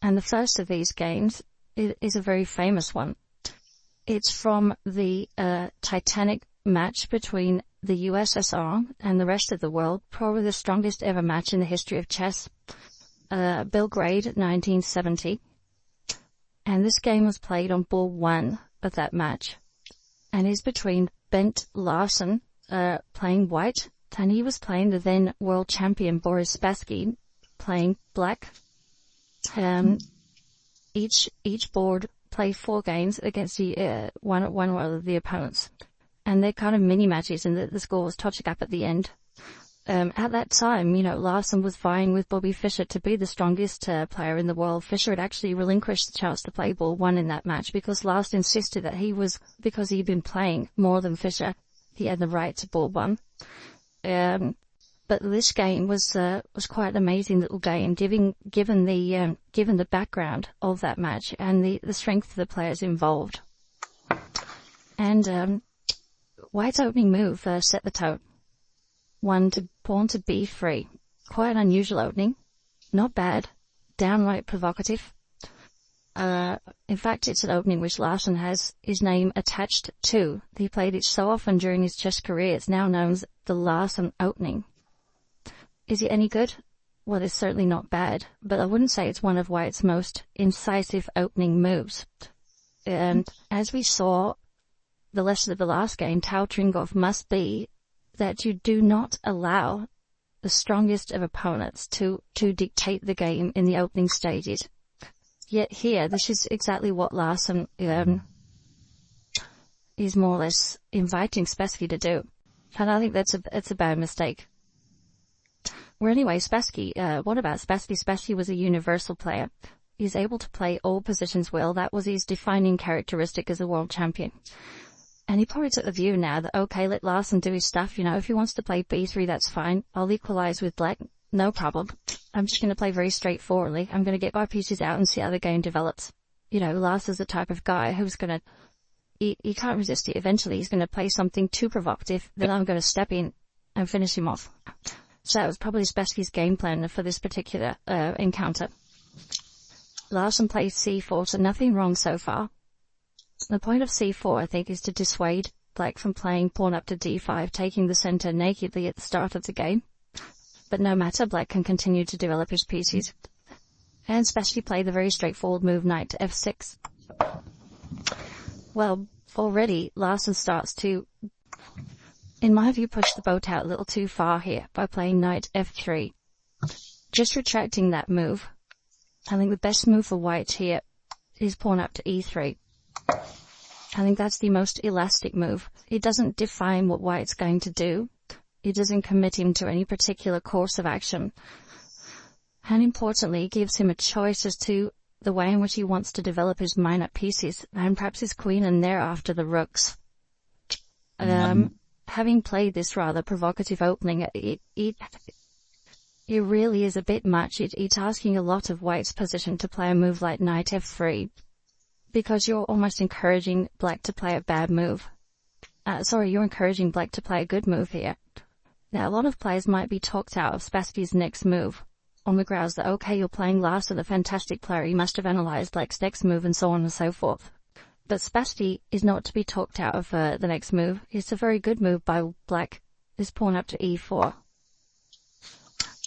And the first of these games is a very famous one. It's from the Titanic match between the USSR and the rest of the world, probably the strongest ever match in the history of chess, Belgrade 1970. And this game was played on ball 1 of that match, and is between Bent Larsen, playing white, and he was playing the then world champion Boris Spassky, playing black. Each board play 4 games against the one of the opponents, and they're kind of mini matches, and the scores touch up at the end. At that time, Larsen was vying with Bobby Fischer to be the strongest player in the world. Fischer had actually relinquished the chance to play ball 1 in that match because Larsen insisted that because he'd been playing more than Fischer, he had the right to ball 1. But this game was quite an amazing little game, given the background of that match and the strength of the players involved. And White's opening move set the tone. Pawn to b3. Quite an unusual opening. Not bad. Downright provocative. In fact, it's an opening which Larsen has his name attached to. He played it so often during his chess career, it's now known as the Larsen opening. Is it any good? Well, it's certainly not bad, but I wouldn't say it's one of White's most incisive opening moves. And as we saw, the lesson of the last game, Tao Tringov, must be that you do not allow the strongest of opponents to dictate the game in the opening stages. Yet here, this is exactly what Larsen is more or less inviting Spassky to do. And I think it's a bad mistake. Well, anyway, Spassky, what about Spassky? Spassky was a universal player. He's able to play all positions well. That was his defining characteristic as a world champion. And he probably took the view now that, okay, let Larsen do his stuff. If he wants to play b3, that's fine. I'll equalize with black. No problem. I'm just going to play very straightforwardly. I'm going to get my pieces out and see how the game develops. Larsen's the type of guy who's going to, he can't resist it. Eventually, he's going to play something too provocative. Then I'm going to step in and finish him off. So that was probably Spassky's game plan for this particular encounter. Larsen plays c4, so nothing wrong so far. The point of c4, I think, is to dissuade black from playing pawn up to d5, taking the center nakedly at the start of the game. But no matter, black can continue to develop his pieces. And Spassky played the very straightforward move knight to f6. Well, already Larsen starts to, in my view, push the boat out a little too far here by playing knight f3. Just retracting that move. I think the best move for white here is pawn up to e3. I think that's the most elastic move. It doesn't define what white's going to do. It doesn't commit him to any particular course of action. And importantly, it gives him a choice as to the way in which he wants to develop his minor pieces, and perhaps his queen and thereafter the rooks. Having played this rather provocative opening, it really is a bit much. It's asking a lot of white's position to play a move like knight f3. Because you're almost encouraging black to play a bad move. You're encouraging black to play a good move here. Now, a lot of players might be talked out of Spassky's next move on the grounds that, okay, you're playing Larsen, a fantastic player, you must have analyzed black's next move and so on and so forth. But Spassky is not to be talked out of the next move. It's a very good move by black, this pawn up to e4.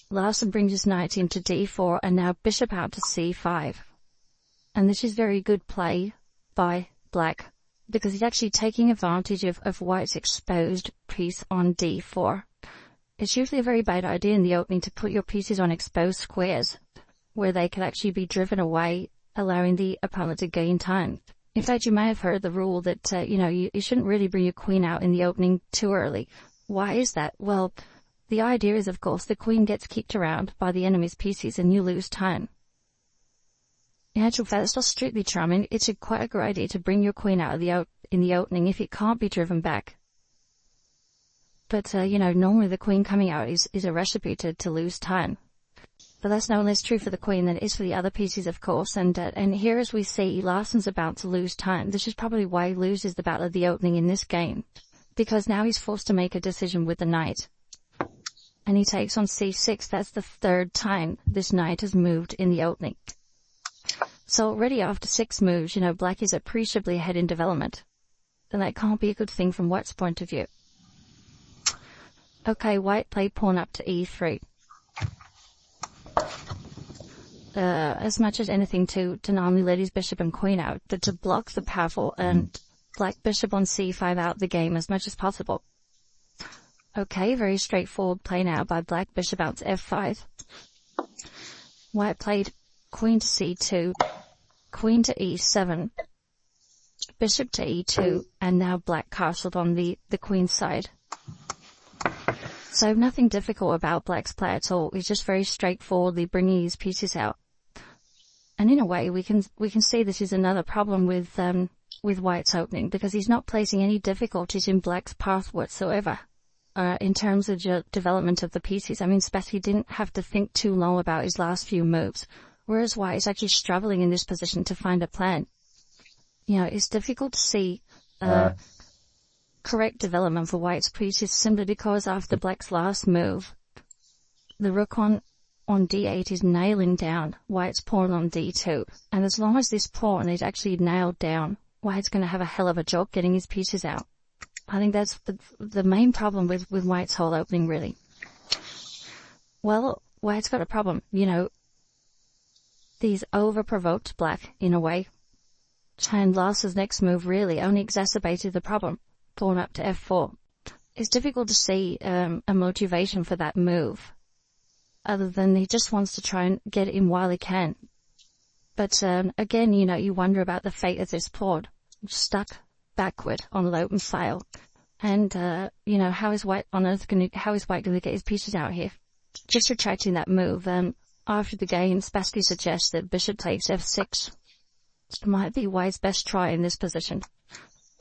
Larsen brings his knight into d4 and now bishop out to c5. And this is very good play by black, because he's actually taking advantage of white's exposed piece on d4. It's usually a very bad idea in the opening to put your pieces on exposed squares, where they can actually be driven away, allowing the opponent to gain time. In fact, you may have heard the rule that, you shouldn't really bring your queen out in the opening too early. Why is that? Well, the idea is, of course, the queen gets kicked around by the enemy's pieces and you lose time. In actual fact, it's not strictly true. I mean, it's quite a good idea to bring your queen out in the opening if it can't be driven back. But, normally the queen coming out is a recipe to lose time. But that's no less true for the queen than it is for the other pieces, of course. And here, as we see, Larsen's about to lose time. This is probably why he loses the battle of the opening in this game. Because now he's forced to make a decision with the knight. And he takes on c6. That's the third time this knight has moved in the opening. So already after 6 moves, black is appreciably ahead in development. And that can't be a good thing from white's point of view. Okay, white played pawn up to e3. As much as anything to not only let his bishop and queen out, but to block the powerful and black bishop on c5 out the game as much as possible. Okay, very straightforward play now by black, bishop out to f5. White played queen to c2, queen to e7, bishop to e2, and now black castled on the queen's side. So nothing difficult about black's play at all. He's just very straightforwardly bringing his pieces out. And in a way, we can see this is another problem with white's opening, because he's not placing any difficulties in black's path whatsoever. In terms of the development of the pieces. I mean, Spassky didn't have to think too long about his last few moves, whereas white is actually struggling in this position to find a plan. It's difficult to see correct development for white's pieces simply because after black's last move, the rook on d8 is nailing down white's pawn on d2. And as long as this pawn is actually nailed down, white's going to have a hell of a job getting his pieces out. I think that's the main problem with white's whole opening, really. Well, white's got a problem. These over-provoked black, in a way. And Larsen's next move really only exacerbated the problem. Pawn up to f4. It's difficult to see a motivation for that move, other than he just wants to try and get it in while he can. But again, you wonder about the fate of this pawn. Stuck backward on an open file. And, how is white going to get his pieces out here? Just retracting that move, after the game, Spassky suggests that bishop takes f6. It might be white's best try in this position.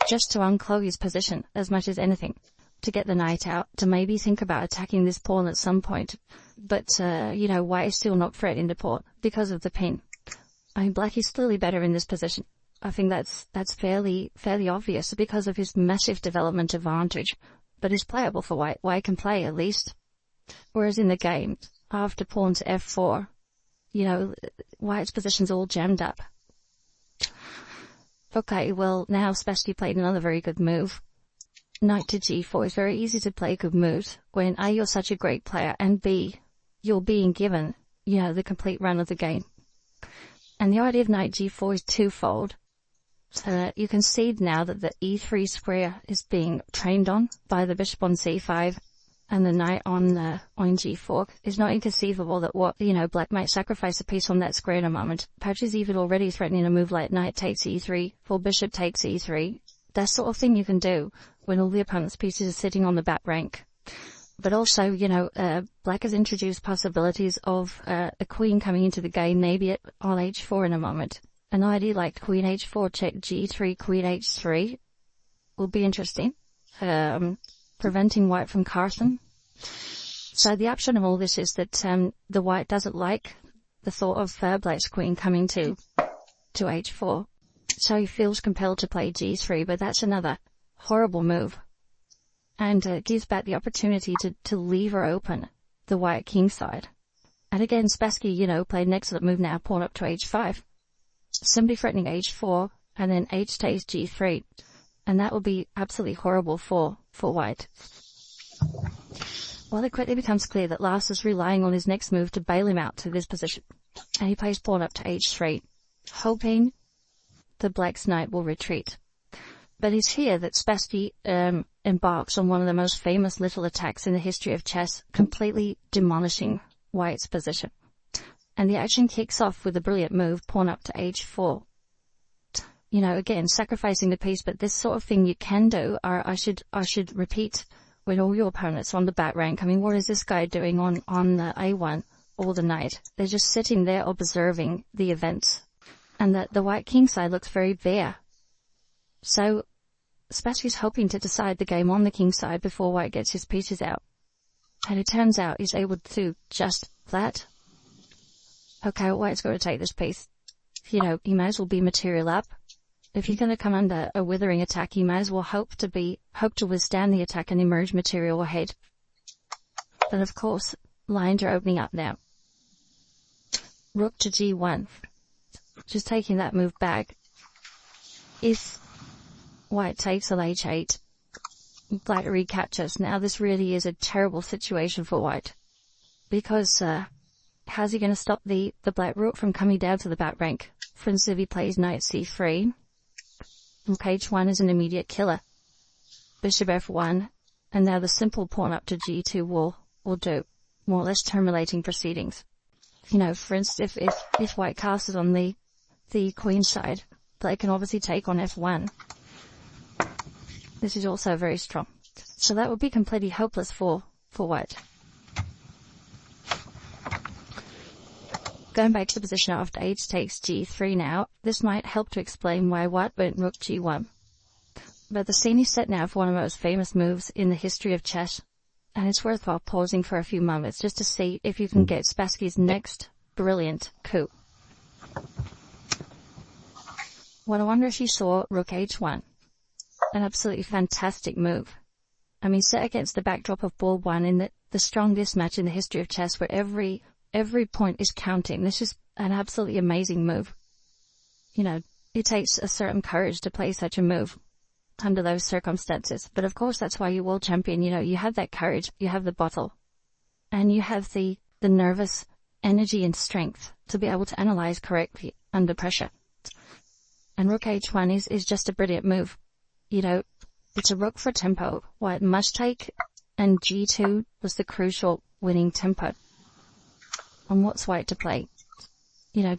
Just to unclog his position as much as anything. To get the knight out, to maybe think about attacking this pawn at some point. But, white is still not threatening the pawn because of the pin. I mean, black is clearly better in this position. I think that's fairly obvious because of his massive development advantage. But it's playable for white. White can play at least. Whereas in the game, after pawn to f4, white's position's all jammed up. Okay, well, now Spassky played another very good move. Knight to g4 is very easy to play good moves when A, you're such a great player, and B, you're being given, the complete run of the game. And the idea of knight g4 is twofold. So you can see now that the e3 square is being trained on by the bishop on c5, and the knight on g4. It's not inconceivable that black might sacrifice a piece on that square in a moment. Perhaps he's even already threatening a move like knight takes e3, or bishop takes e3. That sort of thing you can do when all the opponent's pieces are sitting on the back rank. But also, black has introduced possibilities of a queen coming into the game, maybe on h4 in a moment. An idea like queen h4, check g3, queen h3 will be interesting. Preventing white from castling. So the upshot of all this is that the white doesn't like the thought of black's queen coming to h4. So he feels compelled to play g3, but that's another horrible move. And gives back the opportunity to lever open the white king side. And again, Spassky, played an excellent move now, pawn up to h5. Simply threatening h4, and then h takes g3. And that will be absolutely horrible for white. Well, it quickly becomes clear that Larsen is relying on his next move to bail him out to this position. And he plays pawn up to h3, hoping the black's knight will retreat. But it's here that Spassky embarks on one of the most famous little attacks in the history of chess, completely demolishing white's position. And the action kicks off with a brilliant move, pawn up to h4. Again, sacrificing the piece, but this sort of thing you can do, or I should repeat with all your opponents on the back rank. I mean, what is this guy doing on the a1 all the night? They're just sitting there observing the events. And the white king side looks very bare. So Spassky's hoping to decide the game on the king side before white gets his pieces out. And it turns out he's able to just that. Okay, well, white's got to take this piece. He may as well be material up. If you're going to come under a withering attack, you may as well hope to withstand the attack and emerge material ahead. But of course, lines are opening up now. Rook to g1. just taking that move back. If white takes on h8, black recaptures. Now this really is a terrible situation for white, because how's he going to stop the black rook from coming down to the back rank? For instance, if he plays knight c3, rook h1 is an immediate killer. Bishop f1, and now the simple pawn up to g2 will do more or less terminating proceedings. You know, for instance, if white castles on the queen side, black can obviously take on f1. This is also very strong. So that would be completely hopeless for white. Going back to the position after h takes g3 now, this might help to explain why white went rook g1. But the scene is set now for one of the most famous moves in the history of chess, and it's worthwhile pausing for a few moments just to see if you can get Spassky's next brilliant coup. Well, I wonder if you saw rook h1. An absolutely fantastic move. I mean, set against the backdrop of ball 1 in the strongest match in the history of chess, where every point is counting. This is an absolutely amazing move. You know, it takes a certain courage to play such a move under those circumstances. But of course, that's why you world champion. You know, you have that courage, you have the bottle, and you have the nervous energy and strength to be able to analyze correctly under pressure. And rook h1 is just a brilliant move. You know, it's a rook for tempo. White must take, and g2 was the crucial winning tempo. And what's white to play? You know,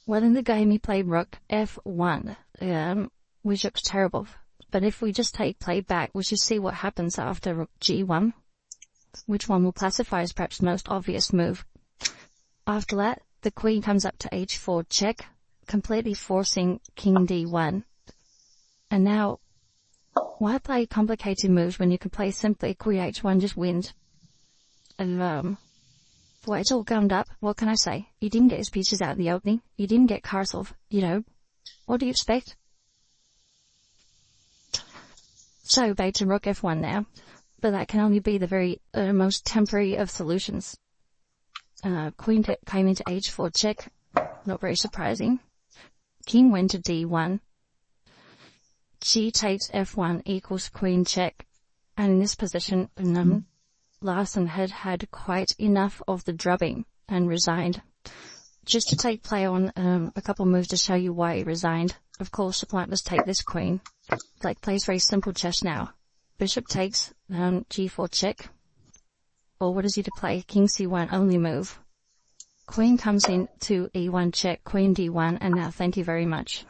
well, in the game he played rook f1, which looks terrible. But if we just take play back, we should see what happens after rook g1, which one will classify as perhaps the most obvious move. After that, the queen comes up to h4 check, completely forcing king d1. And now, why play complicated moves when you can play simply queen h1 just wins? And well, it's all gummed up. What can I say? He didn't get his pieces out in the opening. He didn't get Karsov. You know, what do you expect? So back to rook f1 now, but that can only be the very most temporary of solutions. Queen came into h4 check, not very surprising. King went to d1. G takes f1 equals queen check, and in this position, Larsen had quite enough of the drubbing and resigned. Just to take play on a couple moves to show you why he resigned. Of course, the black must take this queen. Black plays very simple chess now. Bishop takes g4 check. Or what is he to play? King c1 only move. Queen comes in to e1 check, queen d1, and now thank you very much.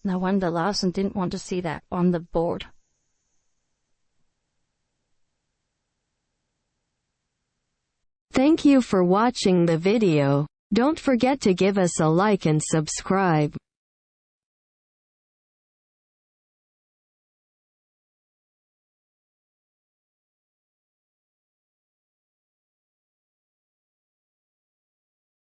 No wonder Larsen didn't want to see that on the board. Thank you for watching the video. Don't forget to give us a like and subscribe.